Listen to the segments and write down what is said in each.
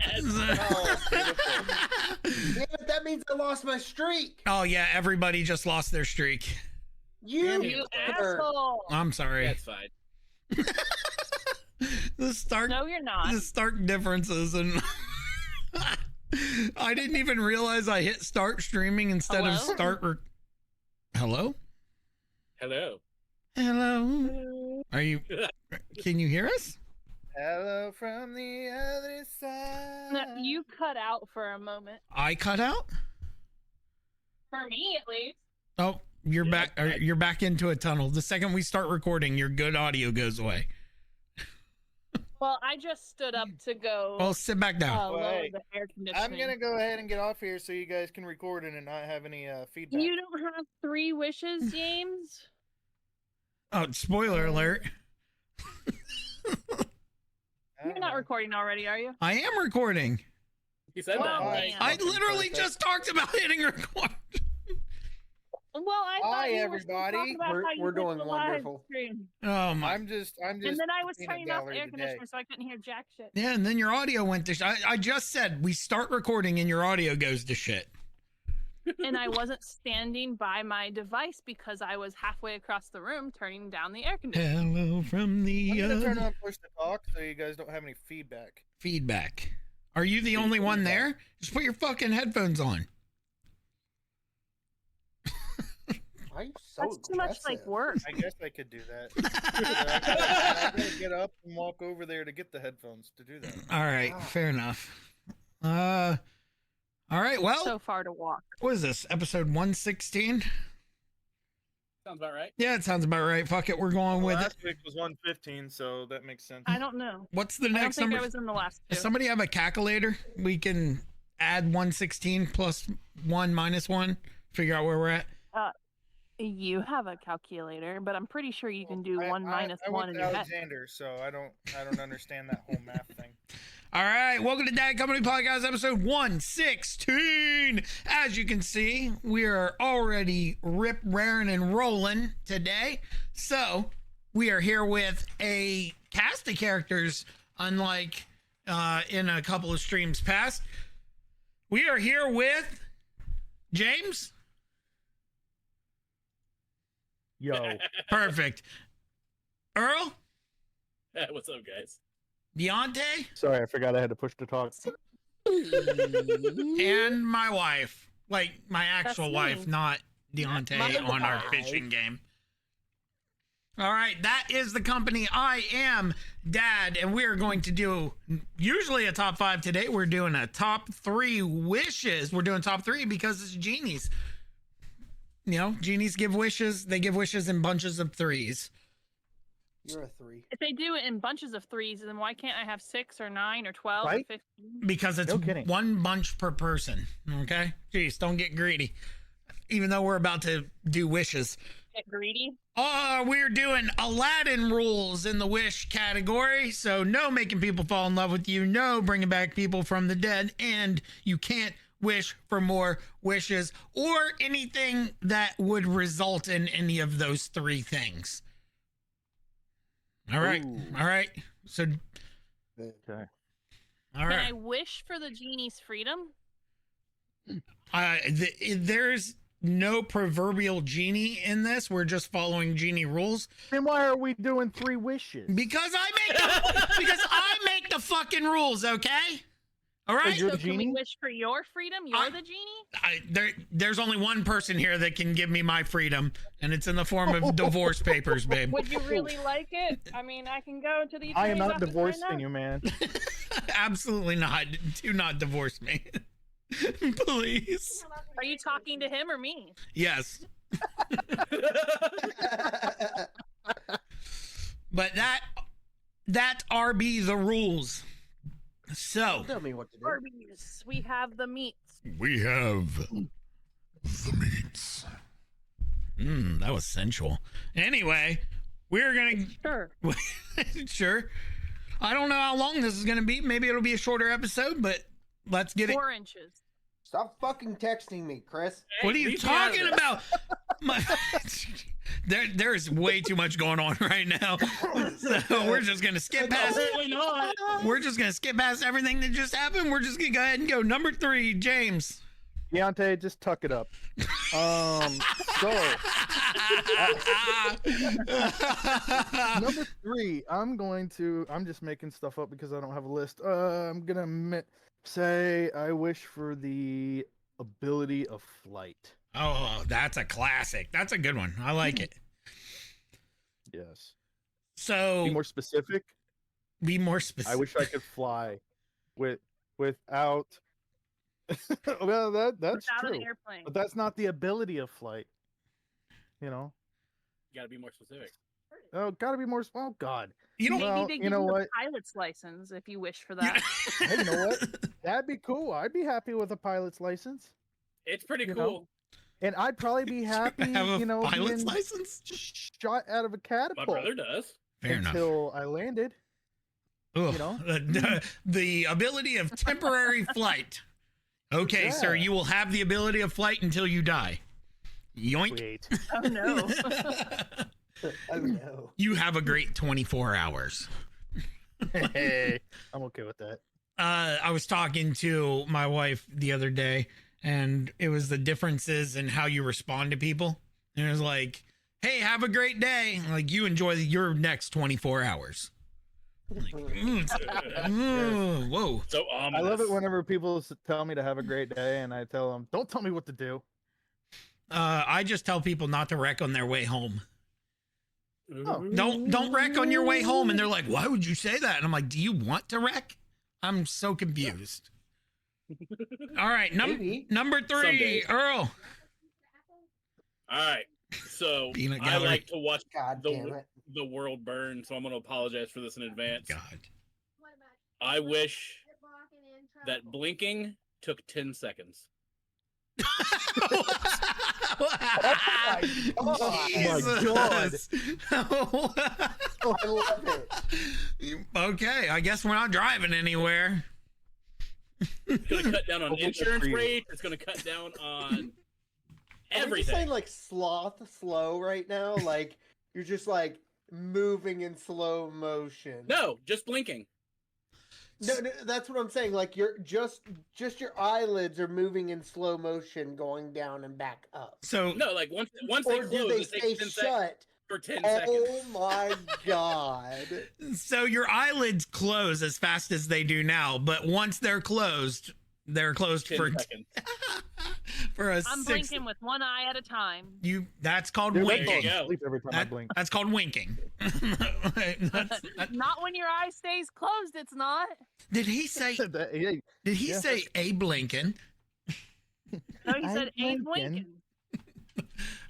Oh, beautiful. Damn it, that means I lost my streak. Oh yeah, everybody just lost their streak. You asshole. I'm sorry. That's fine. No, you're not. The stark differences, and I didn't even realize I hit start streaming instead of start. Hello? Hello. Hello. Are you? Can you hear us? Hello from the other side. No, you cut out for a moment. I cut out. For me, at least. Oh, you're back. You're back into a tunnel. The second we start recording, your good audio goes away. Well, I just stood up to go. Well, sit back down. Lower the air conditioning. I'm gonna go ahead and get off here so you guys can record it and not have any feedback. You don't have 3 wishes, James? Oh, spoiler alert. You're not recording already, are you? I am recording. He said Well, that. damn. I literally just talked about hitting record. Well, I thought Hi, you were still everybody. talking about how you We're did doing the live wonderful. stream. Oh my. I'm just. And then I was peanut turning off the gallery air today. conditioner, so I couldn't hear jack shit. Yeah, and then your audio went to I just said we start recording and your audio goes to shit. And I wasn't standing by my device because I was halfway across the room turning down the air conditioner. Hello from the I'm gonna turn on push to talk so you guys don't have any feedback. feedback. Are you the only one there? Just put your fucking headphones on. Why are you so That's too much like aggressive? work. I guess I could do that. I gotta get up and walk over there to get the headphones to do that. All right, fair enough. All right, well, So far to walk. what is this? Episode 116? Sounds about right. Yeah, it sounds about right. Fuck it, we're going with it. Last week was 115, so that makes sense. I don't know. What's the I don't next think number? I was in the last 2. Does somebody have a calculator? We can add 116 plus 1 minus 1. Figure out where we're at. You have a calculator, but I'm pretty sure you can do I- 1 minus I 1 went in to your head. Alexander, so I don't understand that whole math thing. All right, welcome to Dad Company Podcast, episode 116. As you can see, we are already rip, raring, and rolling today. So we are here with a cast of characters, unlike in a couple of streams past. We are here with James. Yo, Perfect. Earl, What's up, guys? Deontay, sorry, I forgot I had to push to talk. and my wife. Like my actual me. wife, not Deontay My on our wife. fishing game. All right, that is the company. I am Dad, and we are going to do usually a top 5 today. We're doing a top 3 wishes. We're doing top 3 because it's genies. You know, genies give wishes. They give wishes in bunches of 3s. You're a 3. If they do it in bunches of 3s, then why can't I have 6 or 9 or 12 Right? or 15? Because it's No kidding. one bunch per person. Okay? Jeez, don't get greedy. Even though we're about to do wishes. Get greedy? We're doing Aladdin rules in the wish category. So no making people fall in love with you, no bringing back people from the dead, and you can't wish for more wishes or anything that would result in any of those 3 things. All right. Ooh. All right. So, Okay. all Can right. I wish for the genie's freedom? There's no proverbial genie in this. We're just following genie rules Then why are we doing 3 wishes? because I make the fucking rules. Okay. All right. You're So the can we genie? wish for your freedom? You're the genie? There's only one person here that can give me my freedom, and it's in the form of divorce papers, babe. Would you really like it? I mean, I can go to the I am attorney's not office right divorcing now. you, man. Absolutely not. Do not divorce me. Please. Are you talking to him or me? Yes. But that RB the rules. So Tell me what to do. Arby's. We have the meats. we have the meats. That was sensual. Anyway, we're gonna Sure. sure. I don't know how long this is gonna be. Maybe it'll be a shorter episode, but let's get it. 4 inches. Stop fucking texting me, Chris. What are you leave me out of talking this. about? My, there's way too much going on right now. So we're just gonna skip past. Apparently not. We're just gonna skip past everything that just happened. We're just gonna go ahead and go number 3, James. Deontay, just tuck it up. So number 3, I'm just making stuff up because I don't have a list. I'm gonna say I wish for the ability of flight. Oh, that's a classic. That's a good one. I like it. Yes. So Be more specific. specific. I wish I could fly without. Well, that's Without true. an airplane. But that's not the ability of flight. You know. You gotta be more specific. Oh, gotta be more. Oh God. You don't. Maybe Well, they you give know you what? a pilot's license if you wish for that. Hey, you know what? That'd be cool. I'd be happy with a pilot's license, It's pretty You cool. know? and I'd probably be happy. have a You know, pilot's being license. shot out of a My catapult brother does. Fair enough. until I landed. Ugh. you know? The ability of temporary flight. Okay, sir, Yeah. you will have the ability of flight until you die. Yoink. Wait. Oh no. Oh no. You have a great 24 hours. Hey, I'm okay with that. I was talking to my wife the other day, and it was the differences in how you respond to people. And it was like, hey, have a great day. Like, you enjoy your next 24 hours. Like, whoa. So I love it whenever people tell me to have a great day, and I tell them, "Don't tell me what to do." I just tell people not to wreck on their way home. Oh. Don't wreck on your way home. And they're like, why would you say that? And I'm like, do you want to wreck? I'm so confused. All right, Maybe. number 3, Someday. Earl. All right. So Peanut I gallery. like to watch God damn it. the world burn, so I'm going to apologize for this in advance. God. I wish that blinking took 10 seconds. Jesus. Oh, I love it. Okay, I guess we're not driving anywhere. It's going to cut down on Hopefully insurance for you. rates. It's going to cut down on Are we just everything. saying like sloth slow right now? Like you're just like moving in slow motion. No, just blinking. No, that's what I'm saying. Like you're just your eyelids are moving in slow motion, going down and back up. So No, like once they Or do close, they it stay takes 10 seconds shut? for 10 seconds. Oh my god! so your eyelids close as fast as they do now, but once they're closed 10 for seconds. for a I'm 6. blinking with one eye at a time. That's called Dude, winking. you go. Sleep every time I blink. That's called winking. Not when your eye stays closed, it's not. Did he say? Hey, Did he yeah. say a blinking? No, he said I'm ain't blinking. blinking.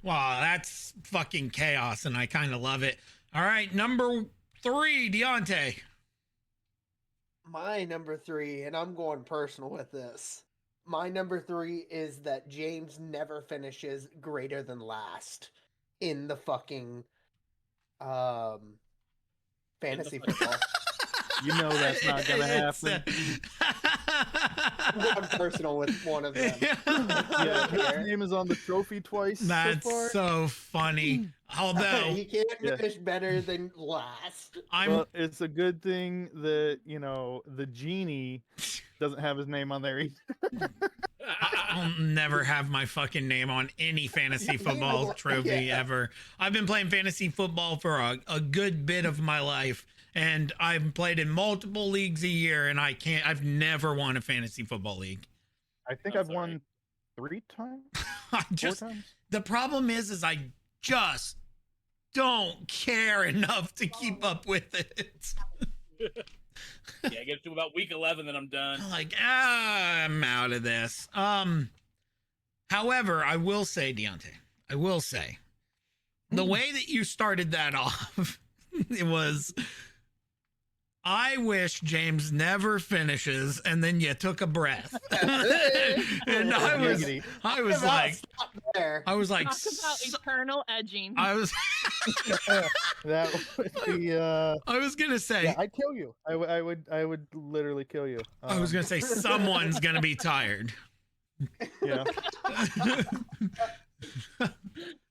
Wow, that's fucking chaos, and I kind of love it. All right, number 3, Deontay. My number 3, and I'm going personal with this. My number 3 is that James never finishes greater than last in the fucking fantasy football. You know that's not gonna happen. I'm going personal with one of them. Yeah, his name is on the trophy twice so That's Hmm. far. so funny. Although He can't Yeah. finish better than last. I'm Well, it's a good thing that the genie doesn't have his name on there either. I'll never have my fucking name on any fantasy football trophy Yeah. ever. I've been playing fantasy football for a good bit of my life, and I've played in multiple leagues a year, and I've never won a fantasy football league. I think I'm I've sorry. won 3 times, I 4 just times. the problem is I just don't care enough to keep up with it. Yeah, I get to about week 11, then I'm done. I'm like, I'm out of this. However, I will say, Deontay, the way that you started that off, it was, I wish James never finishes, and then you took a breath. And I was About like, stop there. Talk Talk about eternal edging. I was That would be. I was gonna say, Yeah, I'd kill you. I would literally kill you. I was gonna say someone's gonna be tired. Yeah.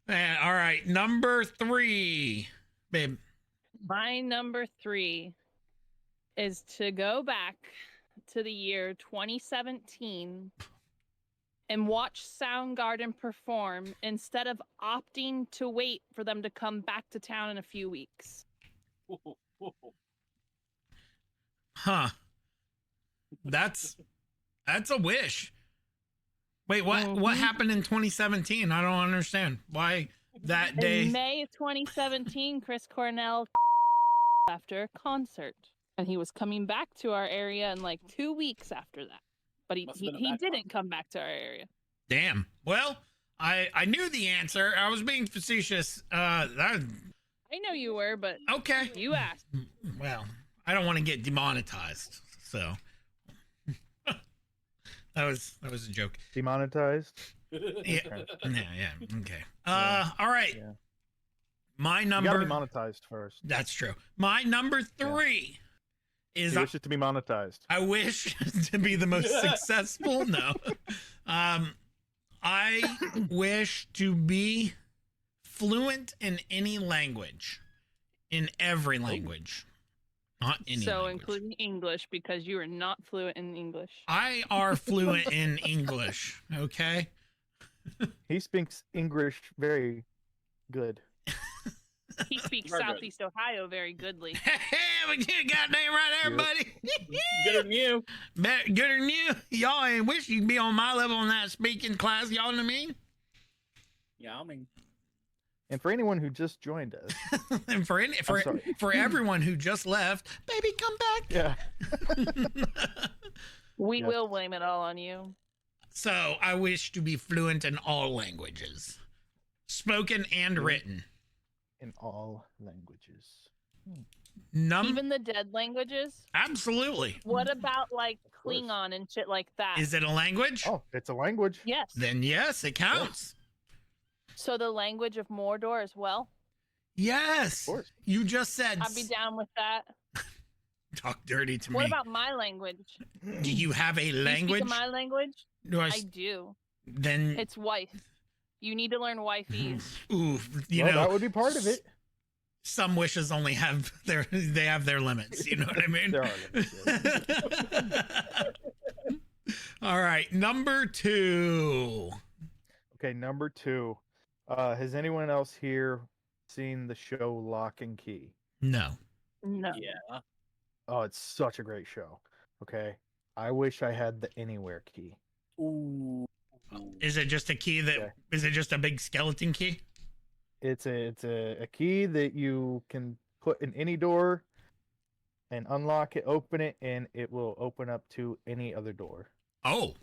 All right, number 3, babe. My number 3 is to go back to the year 2017 and watch Soundgarden perform instead of opting to wait for them to come back to town in a few weeks. Huh. That's a wish. Wait, what happened in 2017? I don't understand. Why that day? In May of 2017, Chris Cornell after a concert, and he was coming back to our area in like 2 weeks after that. But he didn't come back to our area. Damn. Well, I knew the answer. I was being facetious. I know you were, but Okay. you asked. Well, I don't want to get demonetized, so that was a joke. Demonetized. Yeah. Okay. All right. Yeah. My You gotta number. be monetized first. That's true. My number 3 is You wish it to be monetized. I wish to be the most successful. No. I wish to be fluent in any language, in every language, not any So language. including English, because you are not fluent in English. I are fluent in English. Okay. He speaks English very good. He speaks Very good. Southeast Ohio very goodly. We did goddamn right there, Yep. buddy. Better than you. Gooder than you. Y'all ain't wish you could be on my level in that speaking class. Y'all know what I mean? Yeah, I mean, And for anyone who just joined us, And sorry. for everyone who just left, baby, come back. yeah, We Yep. will blame it all on you. So I wish to be fluent in all languages, spoken and written. in all languages. Even the dead languages. Absolutely. What about like course. Klingon and shit like that? Is it a language? Oh, it's a language. Yes. Then yes, it counts. So the language of Mordor as well. Yes. Of course. You just said I'd be down with that. talk dirty to What me. about my language? Do you have a Do you language? speak my language? Do I I s- do. then It's wife. You need to learn wifey's. ooh, you Well, know, that would be part of it. some wishes only have their limits. You know what I mean? There are limits, All right, number 2. Okay, number 2. Has anyone else here seen the show Lock and Key? No. No. yeah. Oh, it's such a great show. Okay, I wish I had the Anywhere key. Ooh. Is it just a key that? Okay. Is it just a big skeleton key? It's a key that you can put in any door and unlock it, open it, and it will open up to any other door Oh,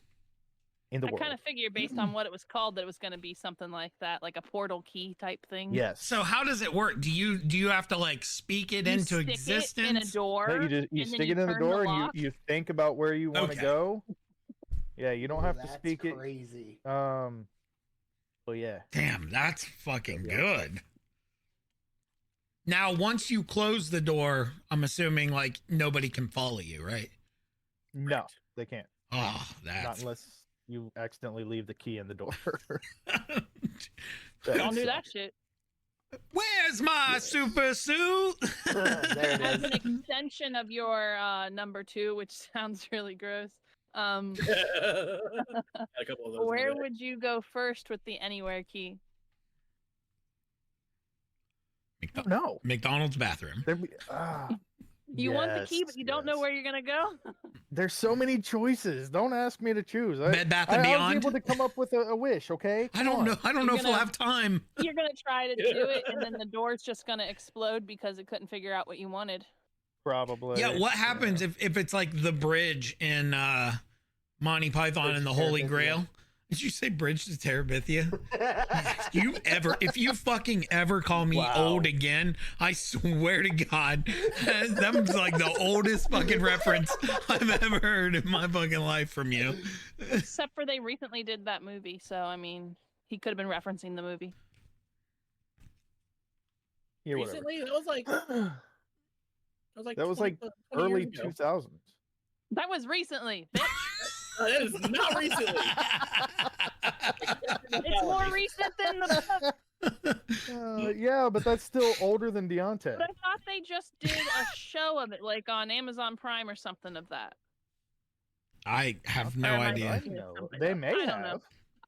in the I world. kind of figured based on what it was called that it was going to be something like that, like a portal key type thing. Yes. so how does it work? Do you have to like speak it You into stick existence? it in a door. No, you and stick then it in the turn door and lock. you think about where you want to Okay. go. Yeah, you don't have to That's speak crazy. it. But yeah, Damn, that's fucking Yeah. good. Now, once you close the door, I'm assuming like nobody can follow you, right? no, they can't. Oh, Not that's unless you accidentally leave the key in the door. Don't do that shit. Where's my super suit? There it As an is. extension of your number 2, which sounds really gross. A couple of those. Where would you go first with the Anywhere key? No. McDonald's bathroom. You want the key, but you don't know where you're gonna go. There's so many choices. Don't ask me to choose. Bed Bath and I was Beyond. able to come up with a wish. Okay. I Come don't on. know. I don't know You're if we'll gonna- have time. You're gonna try to do it, and then the door's just gonna explode because it couldn't figure out what you wanted. Probably. Yeah, what happens if it's like the bridge in Monty Python Bridge and the to Holy Terabithia. Grail? Did you say bridge to Terabithia? If you fucking ever call me Wow. old again, I swear to God, that's like the oldest fucking reference I've ever heard in my fucking life from you. Except for they recently did that movie, so I mean, he could have been referencing the movie. Yeah, whatever. Recently, that was like That was 20 like 20 early years ago. 2000s. That was recently. bitch. That is not recently. It's more recent than the Yeah, but that's still older than Deontay. But I thought they just did a show of it, like on Amazon Prime or something of that. I have no Or am I idea. thinking of know. something They else? may I don't know. have.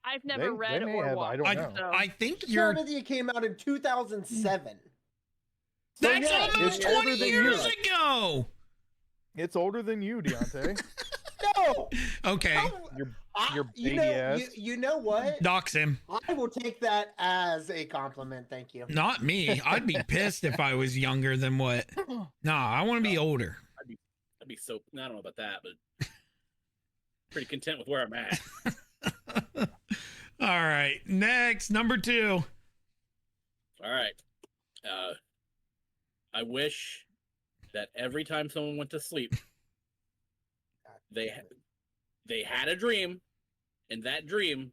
I've never They read may or have, I watched. don't I, know. So. I think The you're. Serenity came out in 2007. That's yeah, almost it's older 20 than years you. ago. It's older than you, Deontay. No. Okay, Your You baby know, ass. you know what? dox him. I will take that as a compliment. Thank you. Not me. I'd be pissed if I was younger than what. Nah, I want to be older. I'd be so. I don't know about that, but pretty content with where I'm at. All right, next, number 2. All right. I wish that every time someone went to sleep, they had a dream, and that dream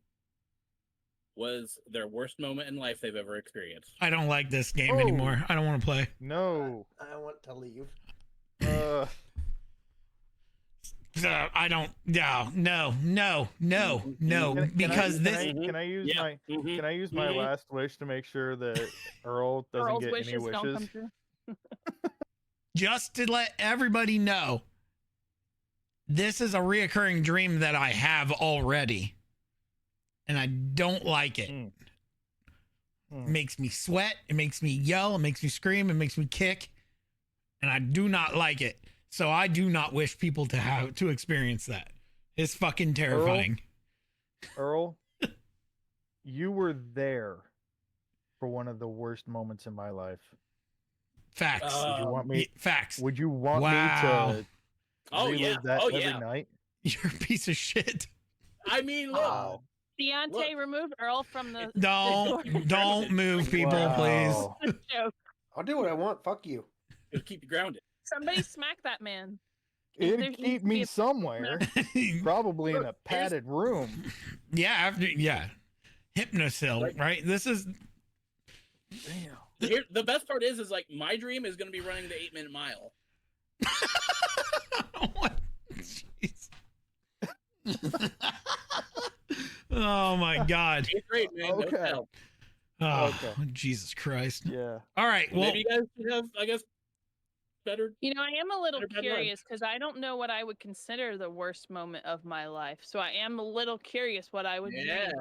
was their worst moment in life they've ever experienced. I don't like this game Oh. anymore. I don't want to play. No. I want to leave. I don't. No. Because can I use Yeah. my Mhm. can I use my Mhm. last wish to make sure that Earl doesn't Earl's get any wishes don't come wishes? true. just to let everybody know, this is a reoccurring dream that I have already, and I don't like it. Mm. It makes me sweat. It makes me yell. It makes me scream. It makes me kick, and I do not like it. So I do not wish people to experience that. It's fucking terrifying. Earl, you were there for one of the worst moments in my life. Facts. Would you want me? Facts. Would you want Wow. me to Oh relive yeah. that Oh every yeah. night? You're a piece of shit. I mean, look. Wow. Deontay, Look. remove Earl from the. Don't move, people, Wow. the joke. I'll do what I want. Fuck you. It'll keep you grounded. Somebody smack that man. It'd There needs keep to be me a- somewhere, please. probably in a padded room. Yeah, Hypnosil, right? This is Damn. Here, the best part is like my dream is going to be running the 8-minute mile. what? Jeez. Oh my God. 8th grade, man. Okay. No tell. Oh, Okay. Jesus Christ. Yeah. All right. Well, Maybe you guys should have, I guess, better. You know, I am a little Better bad curious because I don't know what I would consider the worst moment of my life. So I am a little curious what I would Yeah. name.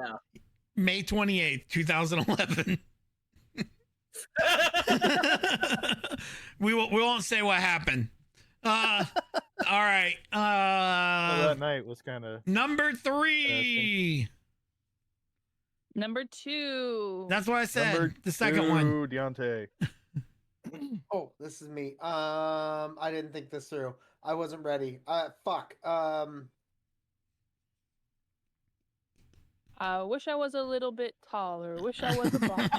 May 28th, 2011. we won't say what happened. All right. Well, that night was kind of. Number 3. Number 2. That's what I said. Number The second one. Deontay. Oh, this is me. I didn't think this through. I wasn't ready. Fuck. I wish I was a little bit taller. Wish I was a boss.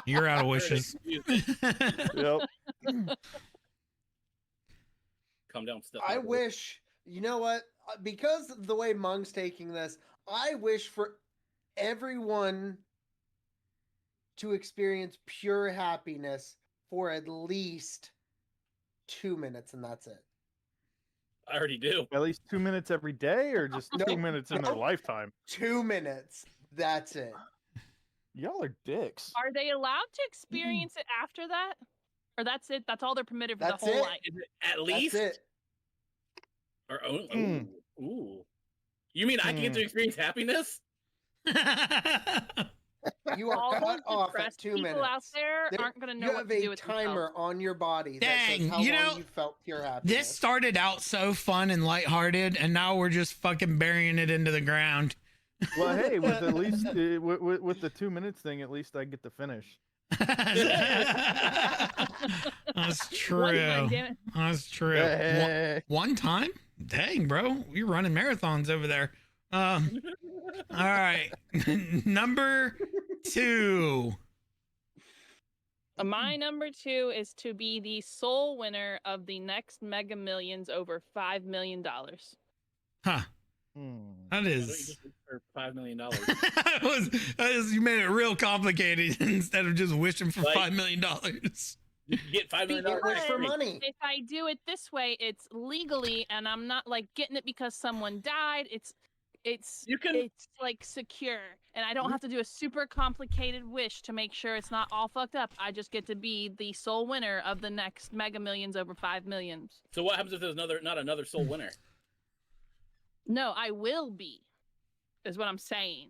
You're out of wishes. Yep. Calm down, stuff. I wish. You know what? Because of the way Mung's taking this, I wish for everyone to experience pure happiness for at least 2 minutes, and that's it. I already do. At least 2 minutes every day, or just Nope. 2 minutes in their Nope. lifetime. 2 minutes. That's it. Y'all are dicks. Are they allowed to experience it after that? Or that's it? That's all they're permitted for That's the whole it. life? Is it at least? That's it. Or, oh, Mm. ooh. You mean I get to experience happiness? You are All cut those off at depressed 2 people minutes. out there There- aren't going to know you what have to do a with timer themselves. on your body that Dang, says how you long know, you felt pure happiness. This started out so fun and lighthearted, and now we're just fucking burying it into the ground. Well, hey, with at least with the 2 minutes thing, at least I get to finish. That's true. One time, damn it. That's true. Hey. One time? Dang, bro. You're running marathons over there. All right. Number 2. My number 2 is to be the sole winner of the next Mega Millions over $5 million. Huh. Hmm. That Why don't you is. just wish for $5 million? You made it real complicated instead of just wishing for Like- $5 million. You get $5 million. You wish for Because money. If I do it this way, it's legally, and I'm not like getting it because someone died. You can- it's like secure, and I don't have to do a super complicated wish to make sure it's not all fucked up. I just get to be the sole winner of the next Mega Millions over 5 million. So what happens if there's not another sole winner? No, I will be, is what I'm saying.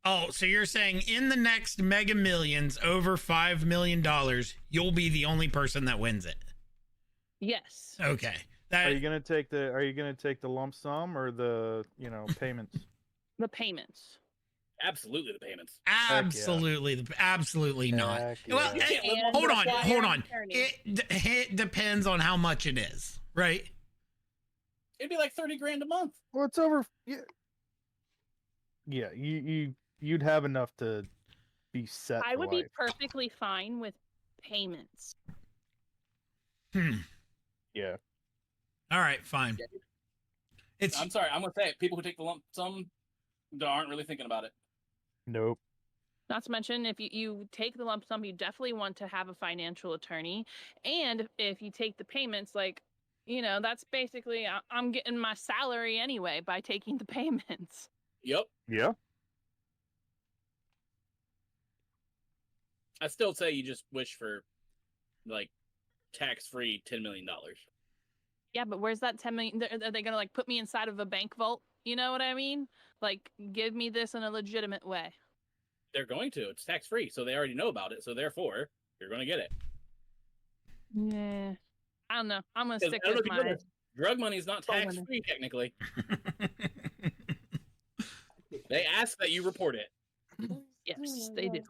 Oh, so you're saying in the next Mega Millions over $5 million, you'll be the only person that wins it? Yes. Okay. Are you gonna take the lump sum or the payments? The payments. Absolutely, the payments. Absolutely not. Heck Well, yeah. hey, And hold on. require attorney. It depends on how much it is, right? It'd be like $30,000 a month. Well, it's over. Yeah. You'd have enough to be set. I for would life. be perfectly fine with payments. Yeah. All right, fine. It's I'm sorry, I'm gonna say it. People who take the lump sum aren't really thinking about it. Nope. Not to mention, if you take the lump sum, you definitely want to have a financial attorney. And if you take the payments, that's basically, I'm getting my salary anyway by taking the payments. Yep. Yeah. I still say you just wish for like tax-free $10 million. Yeah, but where's that 10 million? Are they going to put me inside of a bank vault? You know what I mean? Give me this in a legitimate way. They're going to. It's tax-free, so they already know about it. So therefore, you're going to get it. Yeah. I don't know. I'm going to 'Cause stick I don't know with if you know my... this, drug money is not Soul winner. tax-free technically. They ask that you report it. Yes, they do.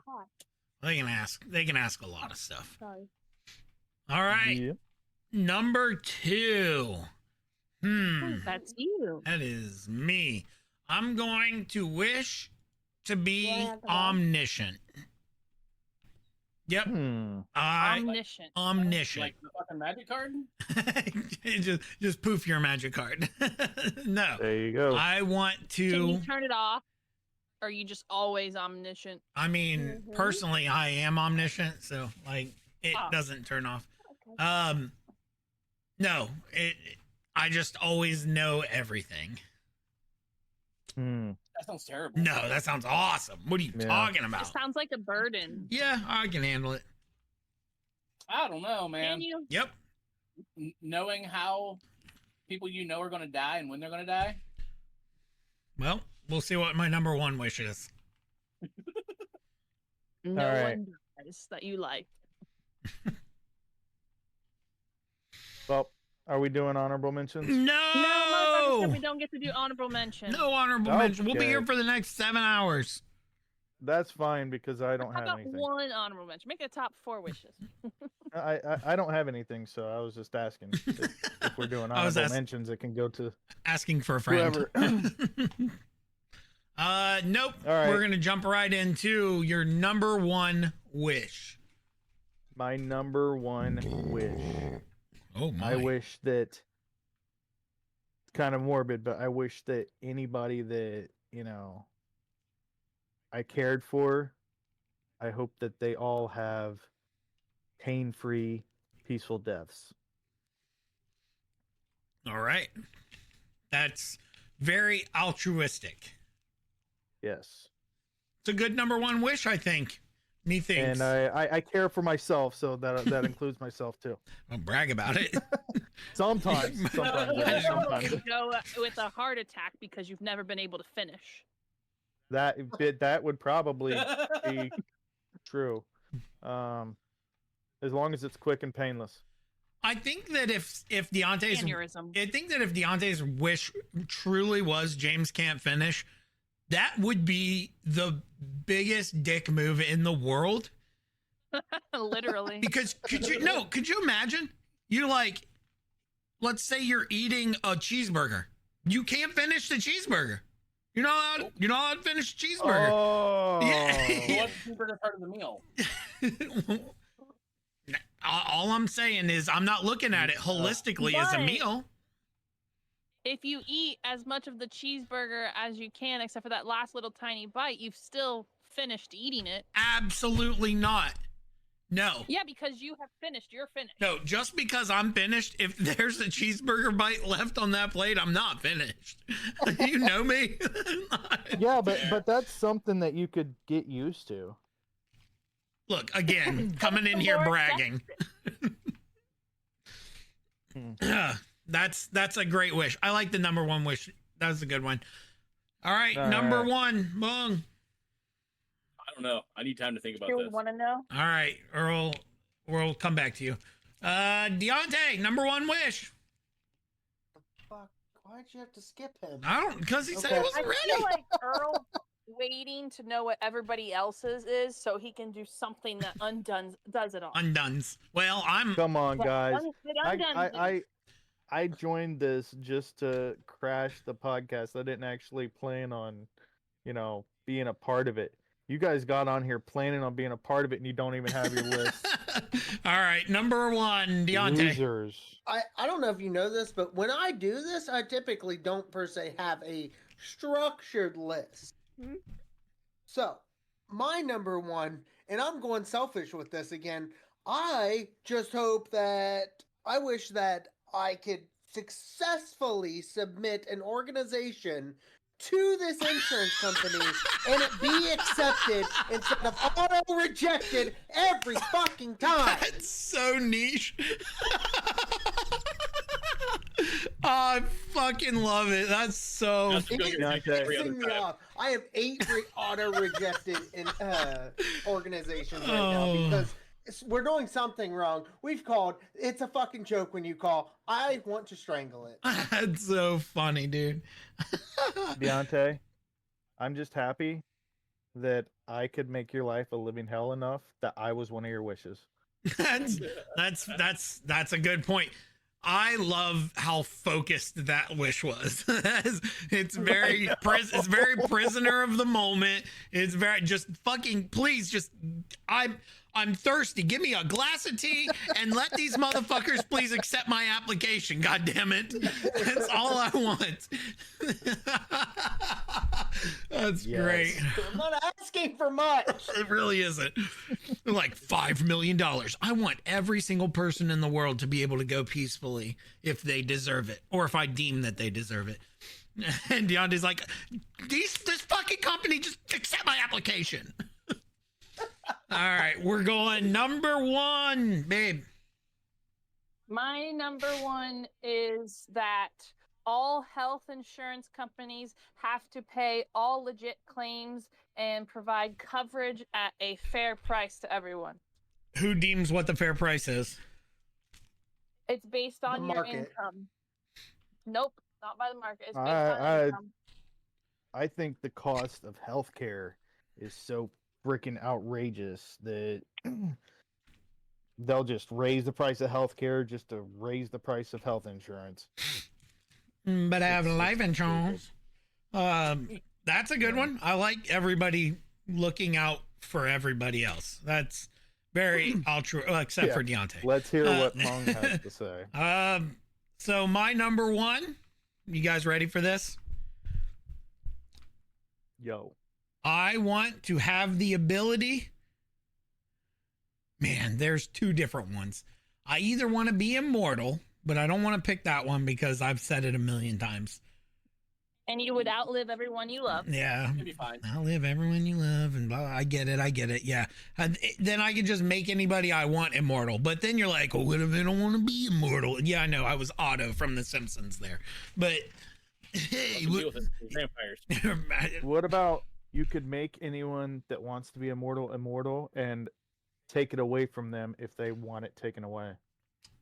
they can ask a lot of stuff. Sorry. All right. Yeah. Number 2. That's you. That is me. I'm going to wish to be Yeah, omniscient. Yep. Omniscient. Omniscient. Like the fucking magic card? just poof your magic card. No. There you go. I want Can you to. turn it off? Or are you just always omniscient? I mean, personally, I am omniscient, so it Oh. doesn't turn off. No, I just always know everything. That sounds terrible. No, that sounds awesome. What are you Yeah. talking It about? sounds like a burden. Yeah, I can handle it. I don't know, man. Can you? Yep. Knowing how people you know are going to die and when they're going to die. Well, we'll see what my number 1 wish is. No All right. one dies that you like. Well, are we doing honorable mentions? No, No, motherfucker said we don't get to do honorable mention. no honorable mention. We'll be Okay. here for the next 7 hours. That's fine because I don't How have about anything. one honorable mention? Make it a top 4 wishes. I don't have anything, so I was just asking if we're doing I was honorable ask- mentions. It can go to Asking for a friend. Nope. All right. We're gonna jump right into your number 1 wish. my number 1 wish. Oh my! I wish that it's kind of morbid, but I wish that anybody that, I cared for, I hope that they all have pain-free, peaceful deaths. All right. That's very altruistic. Yes. It's a good number 1 wish, I think. Methinks. And I care for myself, so that includes myself too. Don't brag about it. Sometimes. You Sometimes. could go with a heart attack because you've never been able to finish. That would probably be true. As long as it's quick and painless. I think that if Deontay's Aneurysm. I think that if Deontay's wish truly was James can't finish, that would be the biggest dick move in the world. Literally. Because could you imagine? You let's say you're eating a cheeseburger. You can't finish the cheeseburger. You're not allowed to finish a cheeseburger. Oh. Yeah. What's the cheeseburger part of the meal? All I'm saying is I'm not looking at it holistically as a But- meal. If you eat as much of the cheeseburger as you can, except for that last little tiny bite, you've still finished eating it. Absolutely not. No. Yeah, because you have finished. You're finished. No, just because I'm finished, if there's a cheeseburger bite left on that plate, I'm not finished. You know me. Yeah, but that's something that you could get used to. Look, again, coming in here bragging. That's a great wish. I like the number one wish. That's a good one. All right, All number right. one, Bong. I don't know. I need time to think about You this. want to know? All right, Earl, we'll come back to you. Deontay, number one wish. Fuck, why'd you have to skip him? I don't, because he said he Okay. wasn't I ready. feel like Earl waiting to know what everybody else's is so he can do something that does it all. Undones. Well, I'm. Come on, guys. I I joined this just to crash the podcast. I didn't actually plan on, being a part of it. You guys got on here planning on being a part of it, and you don't even have your list. All right, number one, Deontay. Losers. I don't know if you know this, but when I do this, I typically don't per se have a structured list. So, my number one, and I'm going selfish with this again, I just hope that I wish that I could successfully submit an organization to this insurance company and it be accepted instead of auto rejected every fucking time. That's so niche. I fucking love it. That's so. That's It gonna is get every other pissing me time. off. I have 8 auto rejected organizations right now Oh. because we're doing something wrong. We've called. It's a fucking joke when you call. I want to strangle it. That's so funny, dude. Deontay, I'm just happy that I could make your life a living hell enough that I was one of your wishes. That's a good point. I love how focused that wish was. It's very it's very prisoner of the moment. It's very just fucking please just I'm thirsty. Give me a glass of tea and let these motherfuckers please accept my application. God damn it. That's all I want. That's Yes. great. I'm not asking for much. It really isn't. Like $5 million. I want every single person in the world to be able to go peacefully if they deserve it, or if I deem that they deserve it. And Deontay's like, this fucking company just accept my application. All right, we're going number one, babe. My number one is that all health insurance companies have to pay all legit claims and provide coverage at a fair price to everyone. Who deems what the fair price is? It's based on your market. income. Nope, not by the market. It's based I- on income. I think the cost of healthcare is so freaking outrageous that they'll just raise the price of healthcare just to raise the price of health insurance. But I have It's life stupid. insurance. That's a good one. I like everybody looking out for everybody else. That's very except Yeah. for Deontay. Let's hear what Mong has to say. So my number one, you guys ready for this? Yo. I want to have the ability. Man, there's two different ones. I either want to be immortal, but I don't want to pick that one because I've said it a million times. And you would outlive everyone you love. Yeah. It'd be fine. Outlive everyone you love and blah. I get it. Yeah. Then I can just make anybody I want immortal. But then you're like, well, what if I don't want to be immortal? Yeah, I know. I was Otto from The Simpsons there. But hey, Deal with it. Vampires. What about you could make anyone that wants to be immortal and take it away from them if they want it taken away?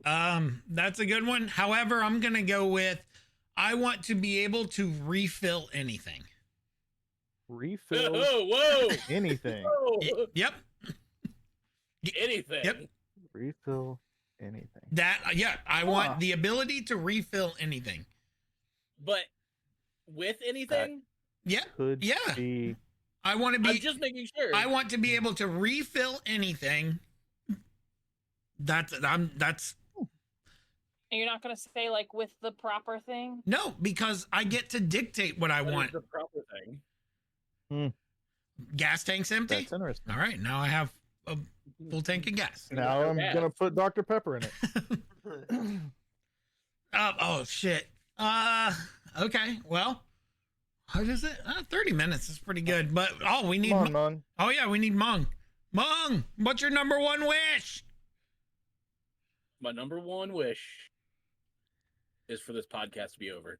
That's a good one. However, I'm gonna go with I want to be able to refill anything. Refill Whoa! anything. Whoa! Yep. Anything. Yep. Refill anything. I want the ability to refill anything. But with anything, Yeah. Could Yeah. be I want to be I'm just making sure. I want to be able to refill anything. That's And you're not going to say, like, with the proper thing? no, because I get to dictate what I What is want. the proper thing. Gas tank's empty. that's interesting. All right, now I have full tank of gas. Now I'm gas. gonna put Dr. Pepper in it. Oh shit. Okay. Well, what is it? 30 minutes is pretty good. But we need. Come on, man. Oh yeah, we need Mung. Mung, what's your number one wish? My number one wish is for this podcast to be over.